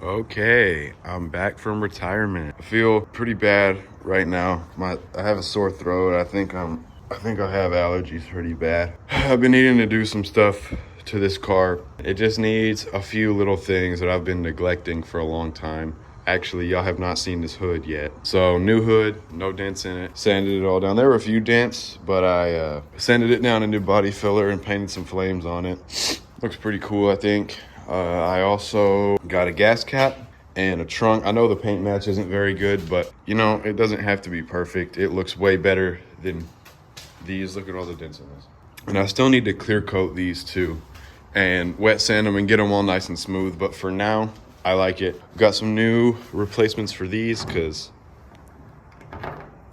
Okay, I'm back from retirement. I feel pretty bad right now. I have a sore throat. I think I have allergies pretty bad. I've been needing to do some stuff to this car. It just needs a few little things that I've been neglecting for a long time. Actually, y'all have not seen this hood yet. So new hood, no dents in it. Sanded it all down. There were a few dents, but I sanded it down, a new body filler, and painted some flames on it. Looks pretty cool, I think. I also got a gas cap and a trunk. I know the paint match isn't very good, but you know, it doesn't have to be perfect. It looks way better than these. Look at all the dents in this. And I still need to clear coat these too and wet sand them and get them all nice and smooth. But for now, I like it. Got some new replacements for these because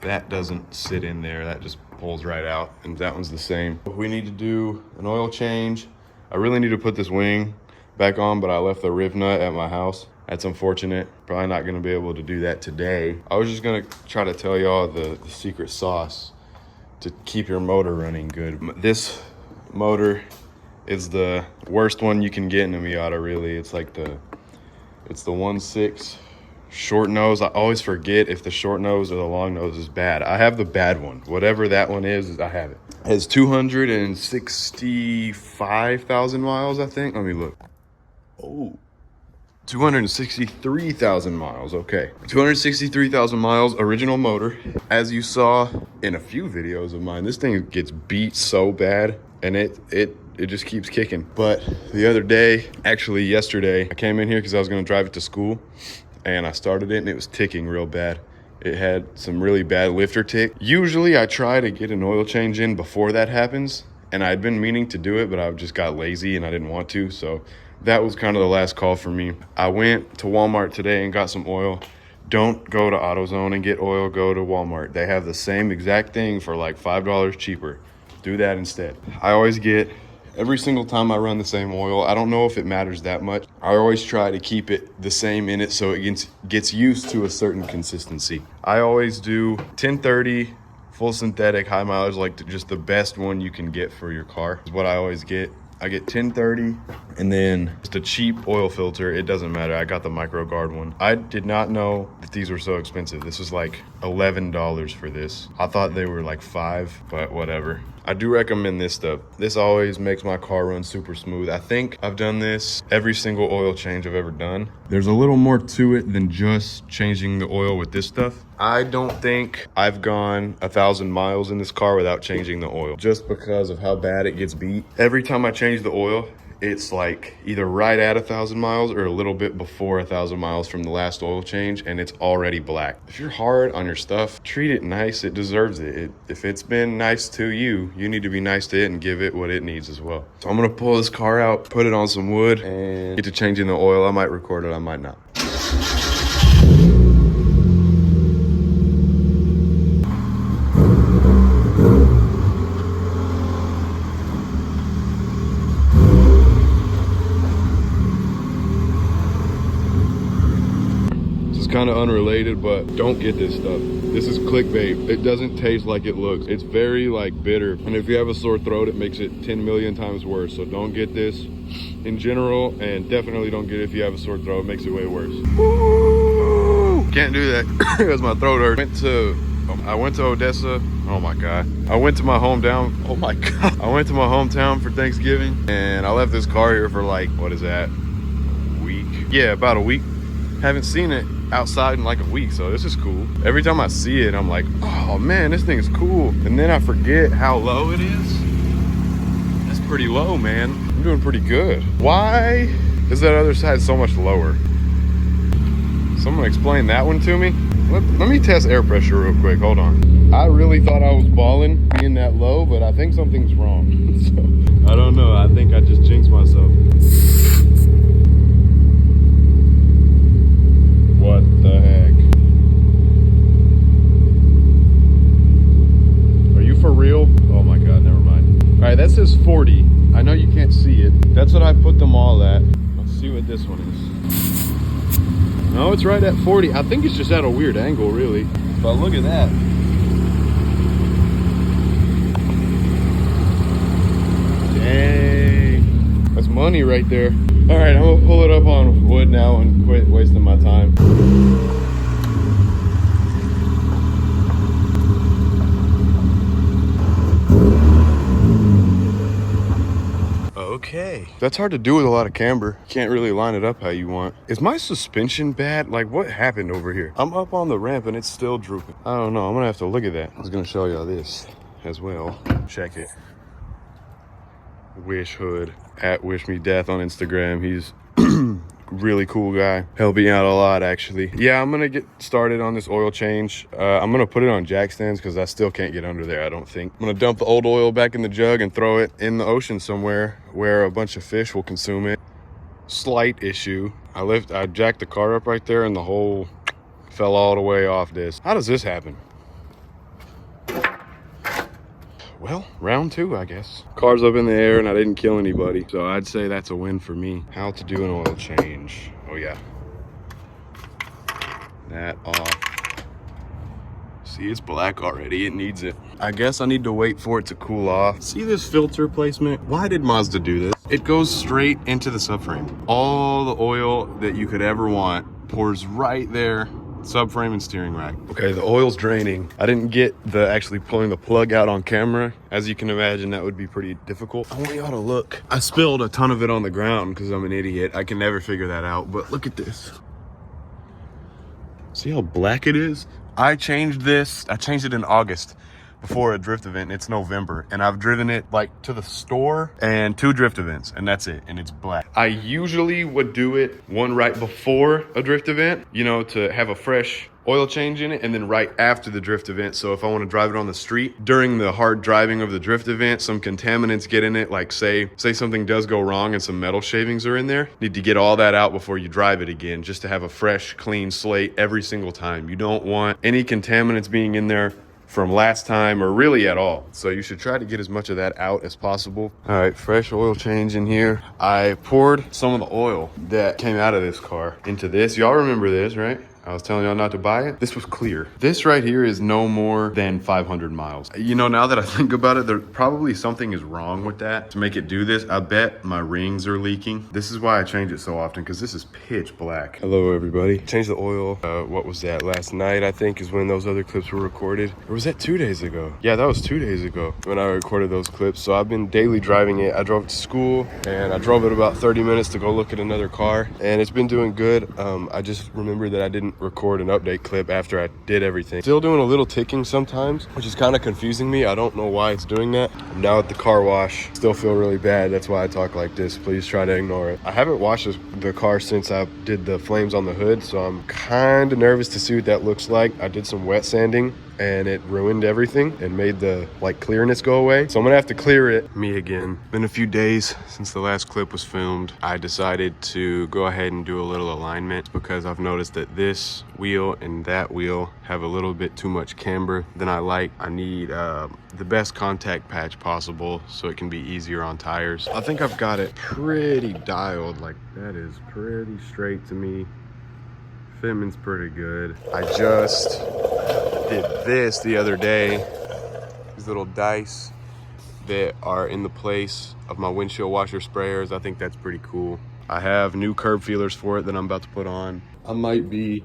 that doesn't sit in there. That just pulls right out. And that one's the same. We need to do an oil change. I really need to put this wing back on, but I left the rib nut at my house. That's unfortunate. Probably not gonna be able to do that today. I was just gonna try to tell y'all the secret sauce to keep your motor running good. This motor is the worst one you can get in a Miata, really. It's like it's the 1.6 short nose. I always forget if the short nose or the long nose is bad. I have the bad one. Whatever that one is, I have it. It has 265,000 miles, I think. Let me look. Oh, 263,000 miles. Okay, 263,000 miles, original motor. As you saw in a few videos of mine, this thing gets beat so bad, and it just keeps kicking. But the other day, actually yesterday, I came in here because I was going to drive it to school, and I started it and it was ticking real bad. It had some really bad lifter tick. Usually I try to get an oil change in before that happens, and I'd been meaning to do it, but I just got lazy and I didn't want to. So that was kind of the last call for me. I went to Walmart today and got some oil. Don't go to AutoZone and get oil, go to Walmart. They have the same exact thing for like $5 cheaper. Do that instead. I always get, every single time I run the same oil, I don't know if it matters that much. I always try to keep it the same in it so it gets used to a certain consistency. I always do 1030 full synthetic high mileage, like just the best one you can get for your car is what I always get. I get 1030 and then just a cheap oil filter. It doesn't matter. I got the micro guard one. I did not know that these were so expensive. This was like $11 for this. I thought they were like $5, but whatever. I do recommend this stuff. This always makes my car run super smooth. I think I've done this every single oil change I've ever done. There's a little more to it than just changing the oil with this stuff. I don't think I've gone 1,000 miles in this car without changing the oil, just because of how bad it gets beat. Every time I change the oil, it's like either right at 1,000 miles or a little bit before 1,000 miles from the last oil change, and it's already black. If you're hard on your stuff, treat it nice. It deserves it. If it's been nice to you, you need to be nice to it and give it what it needs as well. So I'm gonna pull this car out, put it on some wood, and get to changing the oil. I might record it, I might not. Kind of unrelated, but don't get this stuff. This is clickbait. It doesn't taste like it looks. It's very like bitter, and if you have a sore throat, it makes it 10 million times worse. So don't get this in general, and definitely don't get it if you have a sore throat. It makes it way worse. Woo! Can't do that because my throat hurts. I went to Odessa. Oh my god. I went to my hometown. Oh my god. I went to my hometown for Thanksgiving, and I left this car here for like, what is that, a week? Yeah, about a week. Haven't seen it outside in like a week, so this is cool. Every time I see it, I'm like, oh man, this thing is cool. And then I forget how low it is. That's pretty low, man. I'm doing pretty good. Why is that other side so much lower? Someone explain that one to me. Let me test air pressure real quick. Hold on. I really thought I was balling being that low, but I think something's wrong. So I don't know. I think I just jinxed myself. What the heck? Are you for real? Oh my god, never mind. All right, that says 40. I know you can't see it. That's what I put them all at. Let's see what this one is. No, it's right at 40. I think it's just at a weird angle, really. But look at that. Dang. That's money right there. All right, I'm gonna pull it up on wood now and quit wasting my time. Okay. That's hard to do with a lot of camber. Can't really line it up how you want. Is my suspension bad? Like, what happened over here? I'm up on the ramp and it's still drooping. I don't know. I'm gonna have to look at that. I was gonna show y'all this as well. Check it. Wish Hood at Wish Me Death on Instagram. He's really cool guy, helping out a lot actually. Yeah, I'm gonna get started on this oil change. I'm gonna put it on jack stands because I still can't get under there, I don't think. I'm gonna dump the old oil back in the jug and throw it in the ocean somewhere where a bunch of fish will consume it. Slight issue, I jacked the car up right there and the hole fell all the way off this. How does this happen? Well, round two, I guess. Car's up in the air and I didn't kill anybody, so I'd say that's a win for me. How to do an oil change. Oh yeah. That off. See, it's black already, it needs it. I guess I need to wait for it to cool off. See this filter placement? Why did Mazda do this? It goes straight into the subframe. All the oil that you could ever want pours right there. Subframe and steering rack. Okay, the oil's draining. I didn't get the actually pulling the plug out on camera. As you can imagine, that would be pretty difficult. I want y'all to look. I spilled a ton of it on the ground because I'm an idiot. I can never figure that out, but look at this. See how black it is? I changed it in August before a drift event. It's November and I've driven it like to the store and 2 drift events and that's it, and it's black. I usually would do it one right before a drift event, you know, to have a fresh oil change in it, and then right after the drift event. So if I want to drive it on the street during the hard driving of the drift event, some contaminants get in it, like say something does go wrong and some metal shavings are in there, need to get all that out before you drive it again, just to have a fresh clean slate every single time. You don't want any contaminants being in there from last time or really at all. So you should try to get as much of that out as possible. All right, fresh oil change in here. I poured some of the oil that came out of this car into this. Y'all remember this, right? I was telling y'all not to buy it. This was clear. This right here is no more than 500 miles. You know, now that I think about it, there probably something is wrong with that to make it do this. I bet my rings are leaking. This is why I change it so often, because this is pitch black. Hello, everybody. Changed the oil. What was that? Last night, I think, is when those other clips were recorded. Or was that 2 days ago? Yeah, that was 2 days ago when I recorded those clips. So I've been daily driving it. I drove to school and I drove it about 30 minutes to go look at another car, and it's been doing good. I just remembered that I didn't record an update clip after I did everything. Still doing a little ticking sometimes, which is kind of confusing me. I don't know why it's doing that. I'm now at the car wash. Still feel really bad. That's why I talk like this. Please try to ignore it. I haven't washed the car since I did the flames on the hood, so I'm kind of nervous to see what that looks like. I did some wet sanding and it ruined everything and made the clearness go away. So I'm gonna have to clear it. Me again. Been a few days since the last clip was filmed. I decided to go ahead and do a little alignment because I've noticed that this wheel and that wheel have a little bit too much camber than I like. I need the best contact patch possible so it can be easier on tires. I think I've got it pretty dialed. Like, that is pretty straight to me. Fitment's pretty good. I just did this the other day. These little dice that are in the place of my windshield washer sprayers. I think that's pretty cool. I have new curb feelers for it that I'm about to put on. I might be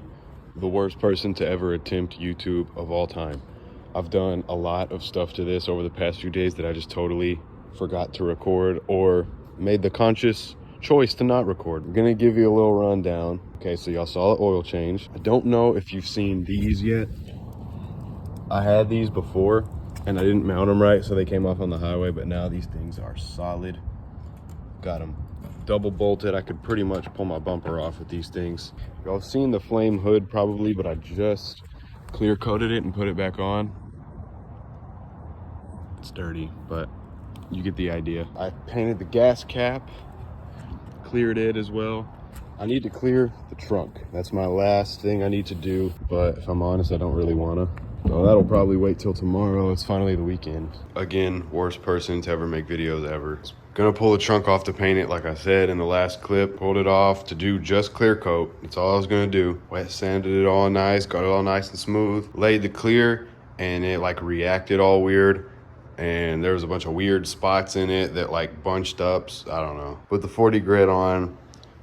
the worst person to ever attempt YouTube of all time. I've done a lot of stuff to this over the past few days that I just totally forgot to record or made the conscious choice to not record. I'm gonna give you a little rundown. Okay, so y'all saw the oil change. I don't know if you've seen these yet. I had these before and I didn't mount them right, so they came off on the highway, but now these things are solid. Got them double bolted. I could pretty much pull my bumper off with these things. Y'all have seen the flame hood probably, but I just clear coated it and put it back on. It's dirty, but you get the idea. I painted the gas cap, cleared it as well. I need to clear the trunk. That's my last thing I need to do, but if I'm honest, I don't really wanna. So that'll probably wait till tomorrow. It's finally the weekend. Again, worst person to ever make videos ever. Gonna pull the trunk off to paint it, like I said in the last clip. Pulled it off to do just clear coat. That's all I was gonna do. Wet sanded it all nice, got it all nice and smooth. Laid the clear and it reacted all weird. And there was a bunch of weird spots in it that bunched up. I don't know. Put the 40 grit on.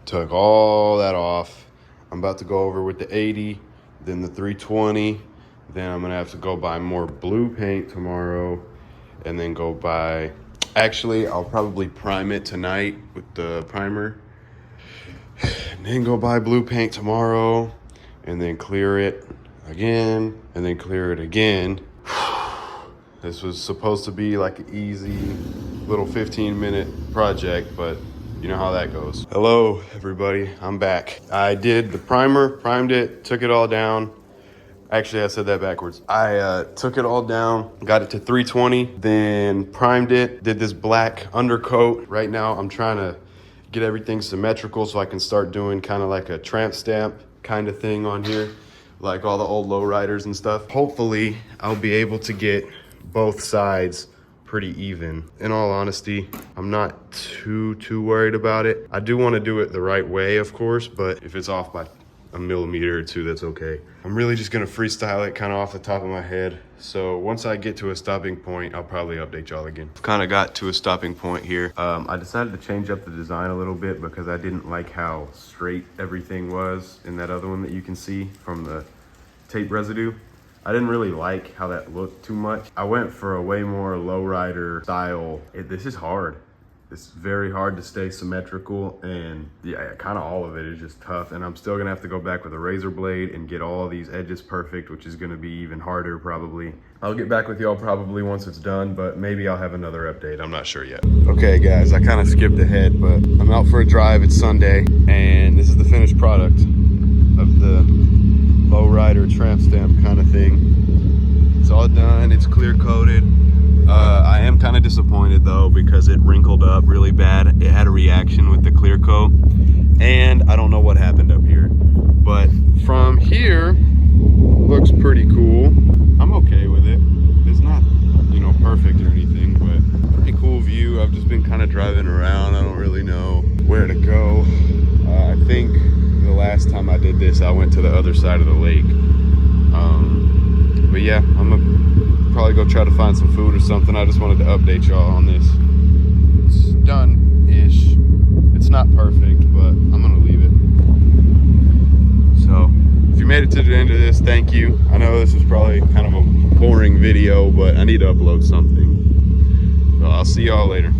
took all that off. I'm about to go over with the 80, then the 320. Then I'm gonna have to go buy more blue paint tomorrow, and then go buy, actually, I'll probably prime it tonight with the primer, and then go buy blue paint tomorrow, and then clear it again, and then clear it again. This was supposed to be like an easy little 15-minute project, but you know how that goes. Hello, everybody, I'm back. I did the primer, primed it, took it all down. Actually, I said that backwards. I took it all down, got it to 320, then primed it, did this black undercoat. Right now, I'm trying to get everything symmetrical so I can start doing kind of like a tramp stamp kind of thing on here, like all the old lowriders and stuff. Hopefully, I'll be able to get both sides pretty even. In all honesty, I'm not too worried about it. I do want to do it the right way, of course, but if it's off by a millimeter or two, that's okay. I'm really just gonna freestyle it kind of off the top of my head. So once I get to a stopping point, I'll probably update y'all again. I've kind of got to a stopping point here. I decided to change up the design a little bit because I didn't like how straight everything was in that other one that you can see from the tape residue. I didn't really like how that looked too much. I went for a way more lowrider style. This is hard. It's very hard to stay symmetrical, and yeah, kind of all of it is just tough. And I'm still gonna have to go back with a razor blade and get all these edges perfect, which is gonna be even harder probably. I'll get back with y'all probably once it's done, but maybe I'll have another update. I'm not sure yet. Okay guys, I kind of skipped ahead, but I'm out for a drive. It's Sunday, and this is the finished product of the lowrider tramp stamp kind of thing. It's all done, it's clear coated. I am kind of disappointed though because it wrinkled up really bad. It had a reaction with the clear coat, and I don't know what happened up here. But from here, looks pretty cool. I'm okay with it. It's not, you know, perfect or anything, but pretty cool view. I've just been kind of driving around. I don't really know where to go. I think the last time I did this, I went to the other side of the lake. But yeah, I'm gonna probably go try to find some food or something. I just wanted to update y'all on this. It's done-ish. It's not perfect, but I'm gonna leave it. So, if you made it to the end of this, thank you. I know this is probably kind of a boring video, but I need to upload something. So I'll see y'all later.